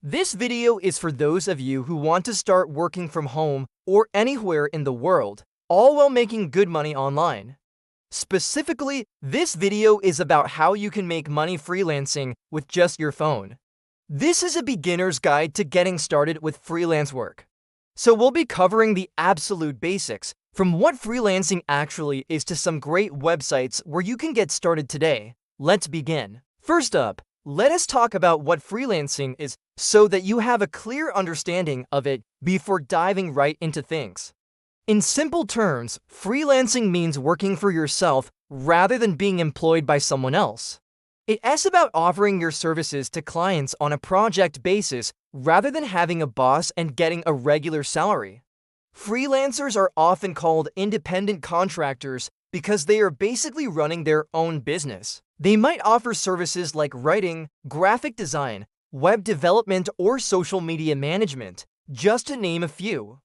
This video is for those of you who want to start working from home or anywhere in the world, all while making good money online. Specifically, this video is about how you can make money freelancing with just your phone. This is a beginner's guide to getting started with freelance work. So we'll be covering the absolute basics, from what freelancing actually is to some great websites where you can get started today. Let's begin. First up, let us talk about what freelancing is so that you have a clear understanding of it before diving right into things. In simple terms, freelancing means working for yourself rather than being employed by someone else. It is about offering your services to clients on a project basis rather than having a boss and getting a regular salary. Freelancers are often called independent contractors because they are basically running their own business. They might offer services like writing, graphic design, web development, or social media management, just to name a few.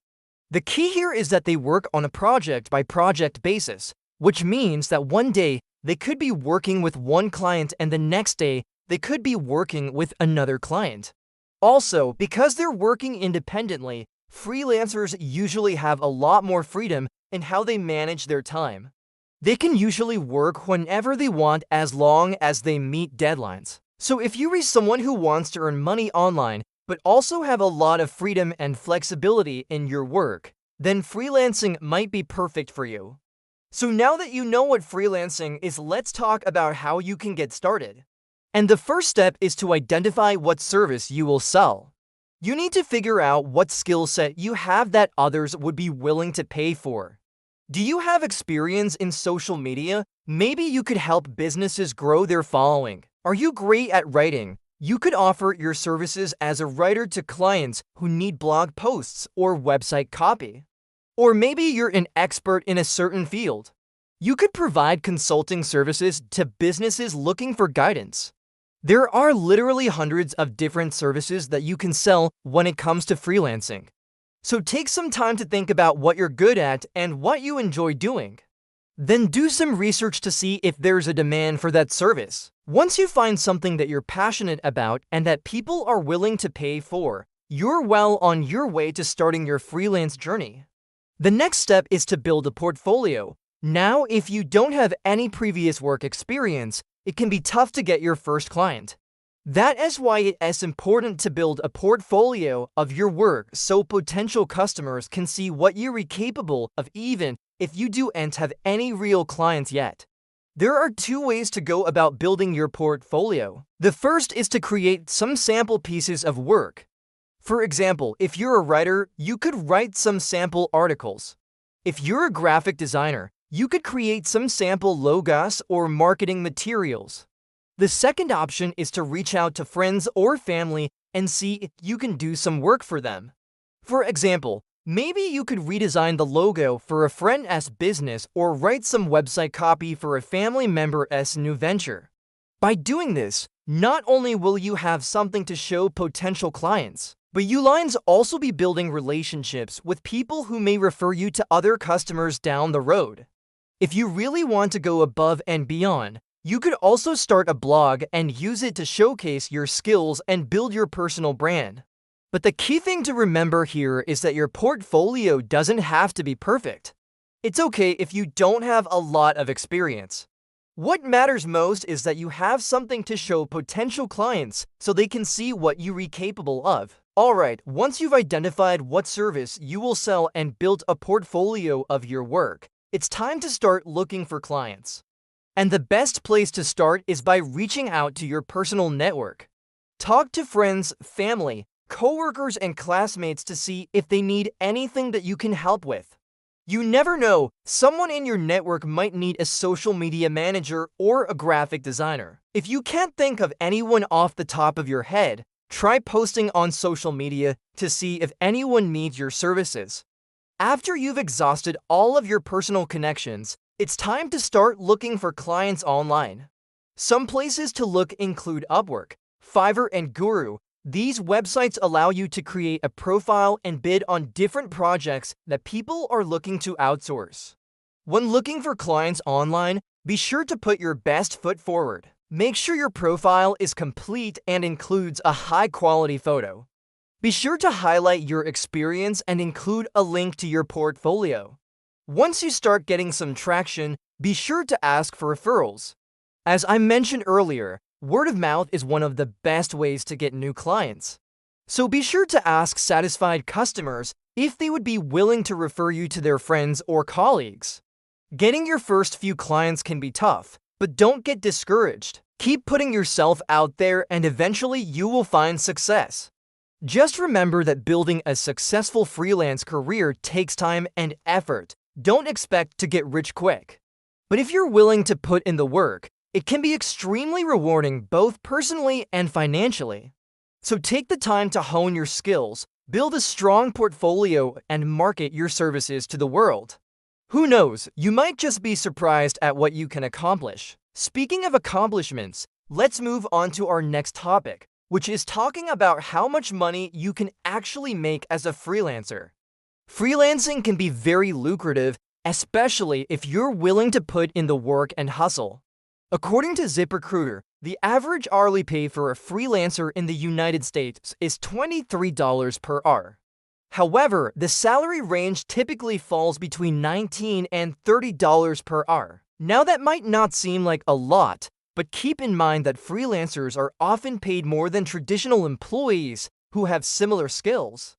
The key here is that they work on a project-by-project basis, which means that one day they could be working with one client and the next day they could be working with another client. Also, because they're working independently, freelancers usually have a lot more freedom in how they manage their time. They can usually work whenever they want as long as they meet deadlines. So if you are someone who wants to earn money online, but also have a lot of freedom and flexibility in your work, then freelancing might be perfect for you. So now that you know what freelancing is, let's talk about how you can get started. And the first step is to identify what service you will sell. You need to figure out what skill set you have that others would be willing to pay for. Do you have experience in social media? Maybe you could help businesses grow their following. Are you great at writing? You could offer your services as a writer to clients who need blog posts or website copy. Or maybe you're an expert in a certain field. You could provide consulting services to businesses looking for guidance. There are literally hundreds of different services that you can sell when it comes to freelancing. So take some time to think about what you're good at and what you enjoy doing. Then do some research to see if there's a demand for that service. Once you find something that you're passionate about and that people are willing to pay for, you're well on your way to starting your freelance journey. The next step is to build a portfolio. Now, if you don't have any previous work experience, it can be tough to get your first client. That is why it is important to build a portfolio of your work so potential customers can see what you're capable of even if you don't have any real clients yet. There are two ways to go about building your portfolio. The first is to create some sample pieces of work. For example, if you're a writer, you could write some sample articles. If you're a graphic designer, you could create some sample logos or marketing materials. The second option is to reach out to friends or family and see if you can do some work for them. For example, maybe you could redesign the logo for a friend's business or write some website copy for a family member's new venture. By doing this, not only will you have something to show potential clients, but you'll also be building relationships with people who may refer you to other customers down the road. If you really want to go above and beyond, you could also start a blog and use it to showcase your skills and build your personal brand. But the key thing to remember here is that your portfolio doesn't have to be perfect. It's okay if you don't have a lot of experience. What matters most is that you have something to show potential clients so they can see what you're capable of. Alright, once you've identified what service you will sell and built a portfolio of your work, it's time to start looking for clients. And the best place to start is by reaching out to your personal network. Talk to friends, family, coworkers, and classmates to see if they need anything that you can help with. You never know, someone in your network might need a social media manager or a graphic designer. If you can't think of anyone off the top of your head, try posting on social media to see if anyone needs your services. After you've exhausted all of your personal connections, it's time to start looking for clients online. Some places to look include Upwork, Fiverr, and Guru. These websites allow you to create a profile and bid on different projects that people are looking to outsource. When looking for clients online, be sure to put your best foot forward. Make sure your profile is complete and includes a high-quality photo. Be sure to highlight your experience and include a link to your portfolio. Once you start getting some traction, be sure to ask for referrals. As I mentioned earlier, word of mouth is one of the best ways to get new clients. So be sure to ask satisfied customers if they would be willing to refer you to their friends or colleagues. Getting your first few clients can be tough, but don't get discouraged. Keep putting yourself out there and eventually you will find success. Just remember that building a successful freelance career takes time and effort. Don't expect to get rich quick. But if you're willing to put in the work, it can be extremely rewarding both personally and financially. So take the time to hone your skills, build a strong portfolio, and market your services to the world. Who knows, you might just be surprised at what you can accomplish. Speaking of accomplishments, let's move on to our next topic, which is talking about how much money you can actually make as a freelancer. Freelancing can be very lucrative, especially if you're willing to put in the work and hustle. According to ZipRecruiter, the average hourly pay for a freelancer in the United States is $23 per hour. However, the salary range typically falls between $19 and $30 per hour. Now that might not seem like a lot, but keep in mind that freelancers are often paid more than traditional employees who have similar skills.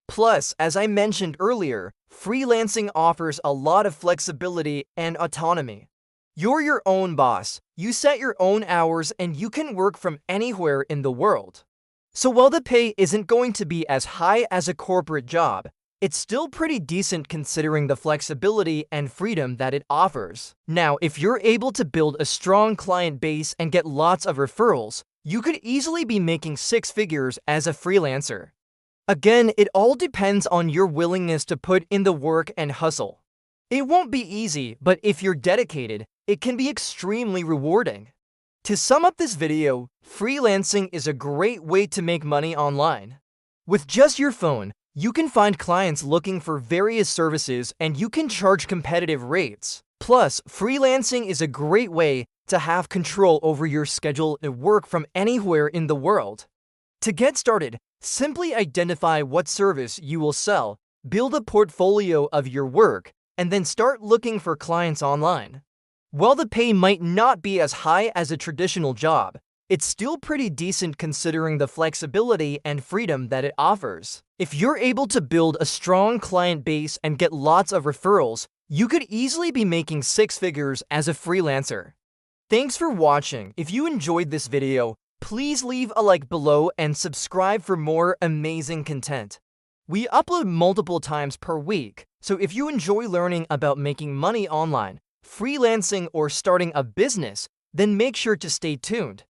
Plus, as I mentioned earlier, freelancing offers a lot of flexibility and autonomy. You're your own boss, you set your own hours, and you can work from anywhere in the world. So while the pay isn't going to be as high as a corporate job, it's still pretty decent considering the flexibility and freedom that it offers. Now, if you're able to build a strong client base and get lots of referrals, you could easily be making six figures as a freelancer. Again, it all depends on your willingness to put in the work and hustle. It won't be easy, but if you're dedicated, it can be extremely rewarding. To sum up this video, freelancing is a great way to make money online. With just your phone, you can find clients looking for various services and you can charge competitive rates. Plus, freelancing is a great way to have control over your schedule and work from anywhere in the world. To get started, simply identify what service you will sell, build a portfolio of your work, and then start looking for clients online. While the pay might not be as high as a traditional job, it's still pretty decent considering the flexibility and freedom that it offers. If you're able to build a strong client base and get lots of referrals, you could easily be making six figures as a freelancer. Thanks for watching. If you enjoyed this video, please leave a like below and subscribe for more amazing content. We upload multiple times per week, so if you enjoy learning about making money online, freelancing, or starting a business, then make sure to stay tuned.